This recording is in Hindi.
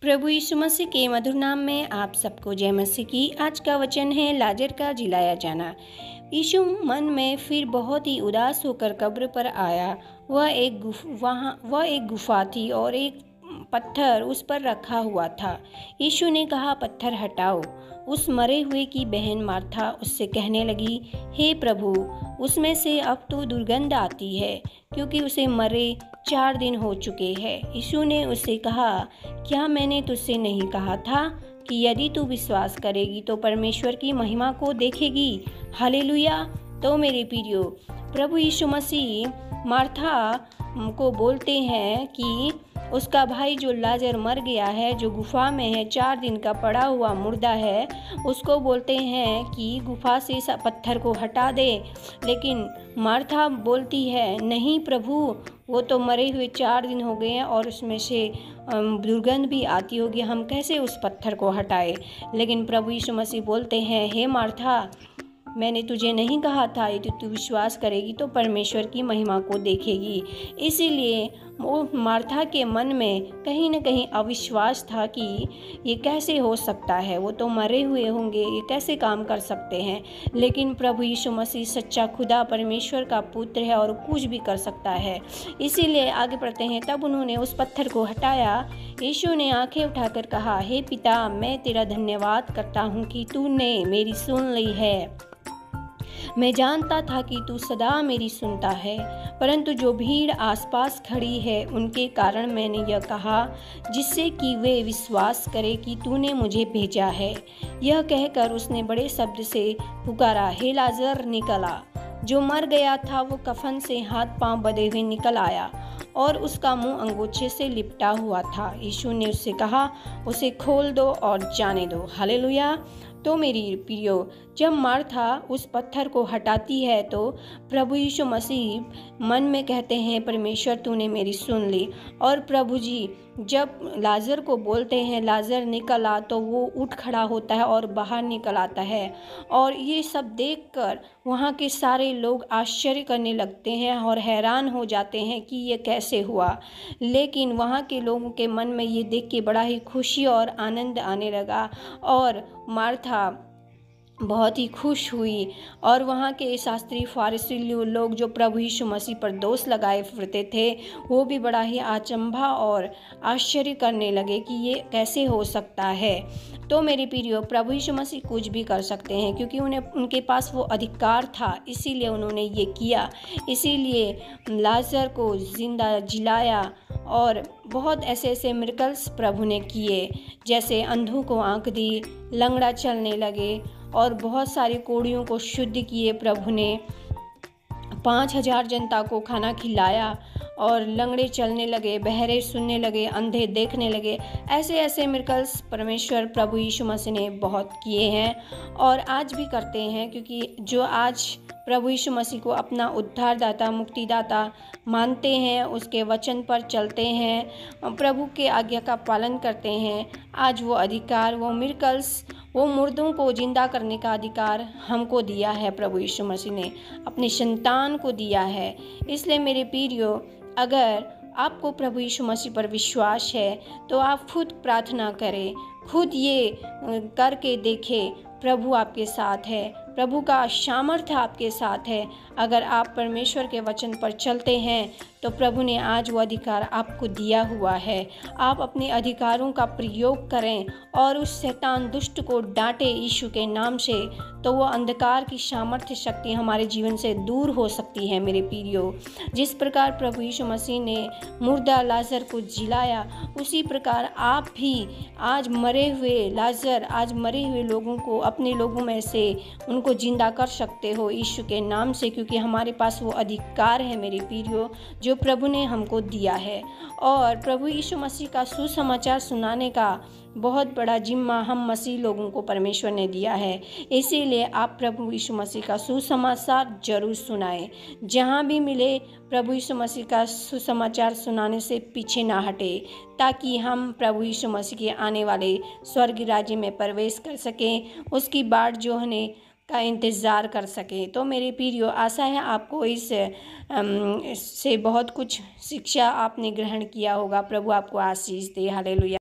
प्रभु यीशु मसीह के मधुर नाम में आप सबको जय मसीह की। आज का वचन है लाजर का जिलाया जाना। यीशु मन में फिर बहुत ही उदास होकर कब्र पर आया। वह एक गुफा थी और एक पत्थर उस पर रखा हुआ था। यीशु ने कहा, पत्थर हटाओ। उस मरे हुए की बहन मार्था उससे कहने लगी, हे प्रभु, उसमें से अब तो दुर्गंध आती है, क्योंकि उसे मरे 4 दिन हो चुके हैं। यीशु ने उससे कहा, क्या मैंने तुझसे नहीं कहा था कि यदि तू विश्वास करेगी तो परमेश्वर की महिमा को देखेगी। हालेलुया। तो मेरे प्रियो, प्रभु यीशु मसीह मार्था को बोलते हैं कि उसका भाई जो लाजर मर गया है, जो गुफा में है, 4 दिन का पड़ा हुआ मुर्दा है, उसको बोलते हैं कि गुफा से पत्थर को हटा दे। लेकिन मार्था बोलती है, नहीं प्रभु, वो तो मरे हुए 4 दिन हो गए हैं और उसमें से दुर्गंध भी आती होगी, हम कैसे उस पत्थर को हटाए। लेकिन प्रभु यीशु मसीह बोलते हैं, हे मार्था, मैंने तुझे नहीं कहा था यदि तू विश्वास करेगी तो परमेश्वर की महिमा को देखेगी। इसीलिए वो मार्था के मन में कहीं न कहीं अविश्वास था कि ये कैसे हो सकता है, वो तो मरे हुए होंगे, ये कैसे काम कर सकते हैं। लेकिन प्रभु यीशु मसीह सच्चा खुदा परमेश्वर का पुत्र है और कुछ भी कर सकता है। इसीलिए आगे बढ़ते हैं। तब उन्होंने उस पत्थर को हटाया। यीशु ने आंखें उठाकर कहा, हे पिता, मैं तेरा धन्यवाद करता हूँ कि तूने मेरी सुन ली है। मैं जानता था कि तू सदा मेरी सुनता है, परंतु जो भीड़ आसपास खड़ी है उनके कारण मैंने यह कहा, जिससे कि वे विश्वास करें कि तूने मुझे भेजा है। यह कहकर उसने बड़े शब्द से पुकारा, हे लाजर, निकल आ। जो मर गया था वो कफन से हाथ पांव बंधे हुए निकल आया और उसका मुंह अंगोछे से लिपटा हुआ था। यीशु ने उससे कहा, उसे खोल दो और जाने दो। हालेलुया। तो मेरी प्रियो, जब मार्था उस पत्थर को हटाती है तो प्रभु यीशु मसीह मन में कहते हैं, परमेश्वर तूने मेरी सुन ली। और प्रभु जी जब लाजर को बोलते हैं, लाजर निकल आ, तो वो उठ खड़ा होता है और बाहर निकल आता है। और ये सब देखकर वहाँ के सारे लोग आश्चर्य करने लगते हैं और हैरान हो जाते हैं कि ये कैसे हुआ। लेकिन वहाँ के लोगों के मन में ये देख के बड़ा ही खुशी और आनंद आने लगा और मार्था बहुत ही खुश हुई। और वहाँ के शास्त्री फारिसी लोग जो प्रभु यीशु मसीह पर दोष लगाए फिरते थे, वो भी बड़ा ही अचंभा और आश्चर्य करने लगे कि ये कैसे हो सकता है। तो मेरे प्रियो, प्रभु यीशु मसीह कुछ भी कर सकते हैं, क्योंकि उनके पास वो अधिकार था, इसीलिए उन्होंने ये किया। इसीलिए लाजर को जिंदा जिलाया और बहुत ऐसे ऐसे मिरेकल्स प्रभु ने किए, जैसे अंधों को आंख दी, लंगड़ा चलने लगे और बहुत सारी कोढ़ियों को शुद्ध किए। प्रभु ने 5000 जनता को खाना खिलाया और लंगड़े चलने लगे, बहरे सुनने लगे, अंधे देखने लगे। ऐसे ऐसे मिरेकल्स परमेश्वर प्रभु यीशु मसीह ने बहुत किए हैं और आज भी करते हैं, क्योंकि जो आज प्रभु यीशु मसीह को अपना उद्धारदाता, मुक्तिदाता मानते हैं, उसके वचन पर चलते हैं, प्रभु के आज्ञा का पालन करते हैं, आज वो अधिकार, वो मिरेकल्स, वो मुर्दों को जिंदा करने का अधिकार हमको दिया है। प्रभु यीशु मसीह ने अपनी संतान को दिया है। इसलिए मेरे प्रियो, अगर आपको प्रभु यीशु मसीह पर विश्वास है तो आप खुद प्रार्थना करें, खुद ये करके देखें, प्रभु आपके साथ है, प्रभु का सामर्थ्य आपके साथ है। अगर आप परमेश्वर के वचन पर चलते हैं तो प्रभु ने आज वो अधिकार आपको दिया हुआ है। आप अपने अधिकारों का प्रयोग करें और उस शैतान दुष्ट को डांटे यीशु के नाम से, तो वो अंधकार की सामर्थ्य शक्ति हमारे जीवन से दूर हो सकती है। मेरे प्रियो, जिस प्रकार प्रभु यीशु मसीह ने मुर्दा लाजर को जिलाया, उसी प्रकार आप भी आज मरे हुए लाजर, आज मरे हुए लोगों को, अपने लोगों में से उनको जिंदा कर सकते हो यीशु के नाम से, क्योंकि हमारे पास वो अधिकार है मेरे प्रियो, जो प्रभु ने हमको दिया है। और प्रभु यीशु मसीह का सुसमाचार सुनाने का बहुत बड़ा जिम्मा हम मसीह लोगों को परमेश्वर ने दिया है। इसीलिए आप प्रभु यीशु मसीह का सुसमाचार जरूर सुनाएं। जहाँ भी मिले प्रभु यीशु मसीह का सुसमाचार सुनाने से पीछे ना हटे, ताकि हम प्रभु यीशु मसीह के आने वाले स्वर्ग राज्य में प्रवेश कर सकें, उसकी बाट जो है का इंतज़ार कर सकें। तो मेरे प्रियो, आशा है आपको इससे बहुत कुछ शिक्षा आपने ग्रहण किया होगा। प्रभु आपको आशीष दे। हालेलुया।